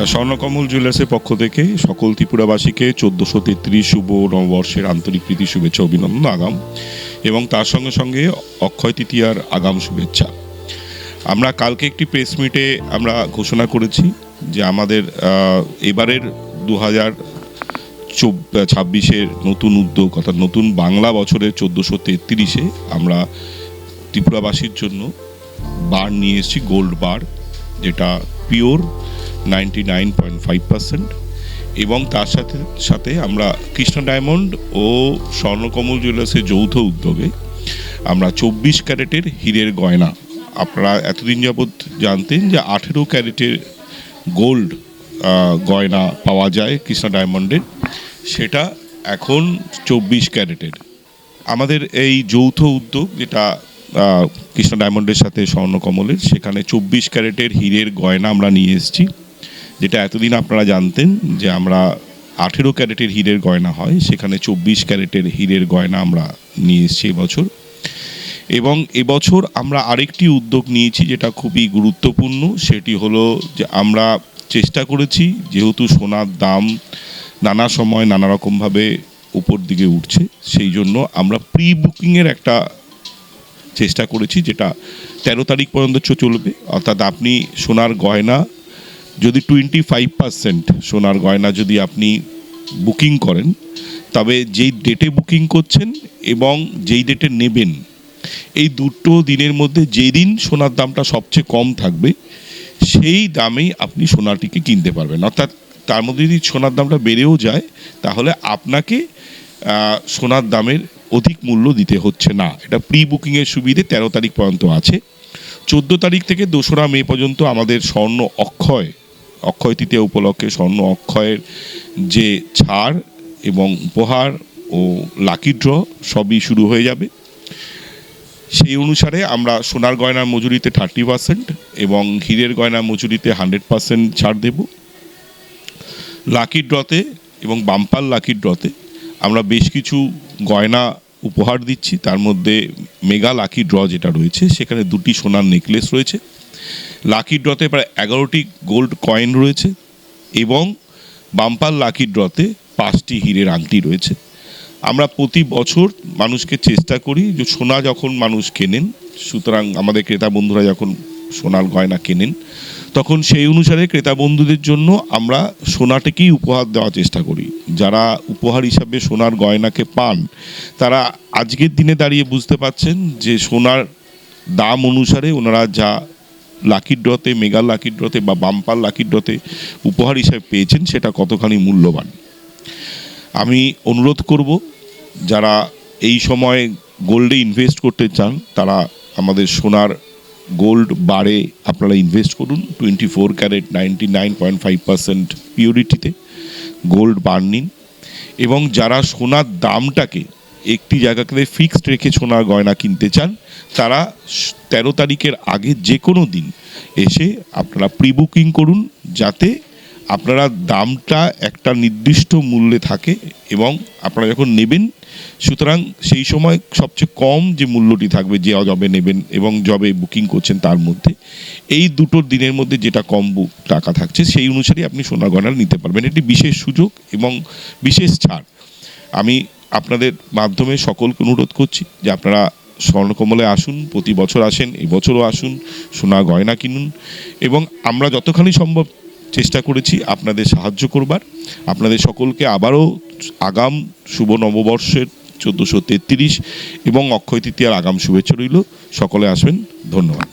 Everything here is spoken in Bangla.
স্বর্ণকমল জুয়েলার্সের পক্ষ থেকে সকল ত্রিপুরাবাসীকে 1433 শুভ নববর্ষের আন্তরিক প্রীতি শুভেচ্ছা অভিনন্দন আগাম, এবং তার সঙ্গে সঙ্গে অক্ষয় তৃতীয়ার আগাম শুভেচ্ছা। আমরা কালকে একটি প্রেস মিটে আমরা ঘোষণা করেছি যে আমাদের এবারের 2026-এর নতুন উদ্যোগ, অর্থাৎ নতুন বাংলা বছরের 1433-এ আমরা ত্রিপুরাবাসীর জন্য বার নিয়ে এসেছি, গোল্ড বার, যেটা পিওর 99.5%, এবং তার সাথে সাথে আমরা কৃষ্ণ ডায়মন্ড ও স্বর্ণকমল জুয়েলার্সের যৌথ উদ্যোগে আমরা 24 ক্যারেটের হীরের গয়না, আপনারা এতদিন যাবৎ জানতেন যে 18 ক্যারেটের গোল্ড গয়না পাওয়া যায় কৃষ্ণ ডায়মন্ডের, সেটা এখন 24 ক্যারেটের। আমাদের এই যৌথ উদ্যোগ যেটা কৃষ্ণ ডায়মন্ডের সাথে স্বর্ণকমলের, সেখানে 24 ক্যারেটের হীরের গয়না আমরা নিয়ে এসেছি, যেটা এতদিন আপনারা জানতেন যে আমরা 18 ক্যারেটের হীরের গয়না হয়, সেখানে 24 ক্যারেটের হীরের গয়না আমরা নিয়ে এসেছি এবছর। এবং এবছর আমরা আরেকটি উদ্যোগ নিয়েছি যেটা খুবই গুরুত্বপূর্ণ, সেটি হলো যে আমরা চেষ্টা করেছি, যেহেতু সোনার দাম নানা সময় নানা রকমভাবে উপর দিকে উঠছে, সেই জন্য আমরা প্রি বুকিংয়ের একটা চেষ্টা করেছি, যেটা 13 তারিখ পর্যন্ত চলবে। অর্থাৎ আপনি সোনার গয়না যদি 25% সোনার গয়না যদি আপনি বুকিং করেন, তবে যেই ডেটে বুকিং করছেন এবং যেই ডেটে নেবেন, এই দুটো দিনের মধ্যে যেদিন সোনার দামটা সবচেয়ে কম থাকবে সেই দামেই আপনি সোনাটিকে কিনতে পারবেন। অর্থাৎ তার মধ্যে যদি সোনার দামটা বেড়েও যায়, তাহলে আপনাকে সোনার দামের অধিক মূল্য দিতে হচ্ছে না। এটা প্রি বুকিংয়ের সুবিধে 13 তারিখ পর্যন্ত আছে। 14 তারিখ থেকে 2রা মে পর্যন্ত আমাদের স্বর্ণ অক্ষয় তৃতীয়া উপলক্ষে স্বর্ণ অক্ষয়ের যে ছাড় এবং উপহার ও লাকি ড্র সবই শুরু হয়ে যাবে। সেই অনুসারে আমরা সোনার গয়নার মজুরিতে 30% এবং হীরের গয়নার মজুরিতে 100% ছাড় দেব। লাকি ড্রতে এবং বাম্পার লাকি ড্রতে আমরা বেশ কিছু গয়না উপহার দিচ্ছি। তার মধ্যে মেগা লাকি ড্র যেটা রয়েছে, সেখানে 2টি সোনার নেকলেস রয়েছে। লাকি ড্রতে প্রায় 11টি গোল্ড কয়েন রয়েছে, এবং বাম্পার লাকি ড্রতে 5টি হীরের আংটি রয়েছে। আমরা প্রতি বছর মানুষকে চেষ্টা করি যে সোনা যখন মানুষ কেনেন, সুতরাং আমাদের ক্রেতা বন্ধুরা যখন সোনার গয়না কেনেন, তখন সেই অনুসারে ক্রেতা বন্ধুদের জন্য আমরা সোনাটাকেই উপহার দেওয়ার চেষ্টা করি। যারা উপহার হিসাবে সোনার গয়নাকে পান, তারা আজকের দিনে দাঁড়িয়ে বুঝতে পারছেন যে সোনার দাম অনুসারে ওনারা যা লাকি ড্রতে, মেগা লাকি ড্রতে বা বাম্পার লাকি ড্রতে উপহার হিসাবে পেয়েছেন, সেটা কতখানি মূল্যবান। আমি অনুরোধ করব, যারা এই সময় গোল্ডে ইনভেস্ট করতে চান, তারা আমাদের সোনার গোল্ড বারে আপনারা ইনভেস্ট করুন। 24 ক্যারেট 99.5% পিওরিটিতে গোল্ড বার নিন, এবং যারা সোনার দামটাকে একটি জায়গাতে ফিক্সড রেখে সোনার গয়না কিনতে চান, তারা 13 তারিখের আগে যে কোনো দিন এসে আপনারা প্রি বুকিং করুন, যাতে আপনারা দামটা একটা নির্দিষ্ট মূল্যে থাকে এবং আপনারা যখন নেবেন, সুতরাং সেই সময় সবচেয়ে কম যে মূল্যটি থাকবে, যে যবে নেবেন এবং যবে বুকিং করছেন তার মধ্যে, এই দুটো দিনের মধ্যে যেটা কম টাকা থাকছে সেই অনুসারে আপনি সোনার গয়না নিতে পারবেন। এটি বিশেষ সুযোগ এবং বিশেষ ছাড়। আমি আপনাদের মাধ্যমে সকলকে অনুরোধ করছি যে আপনারা স্বর্ণকমলে আসুন, প্রতি বছর আসেন, এবছরও আসুন, সোনা গয়না কিনুন, এবং আমরা যতখানি সম্ভব চেষ্টা করেছি আপনাদের সাহায্য করবার। আপনাদের সকলকে আবারও আগাম শুভ নববর্ষের 1433 এবং অক্ষয় তৃতীয়ার আগাম শুভেচ্ছা রইল। সকলে আসবেন। ধন্যবাদ।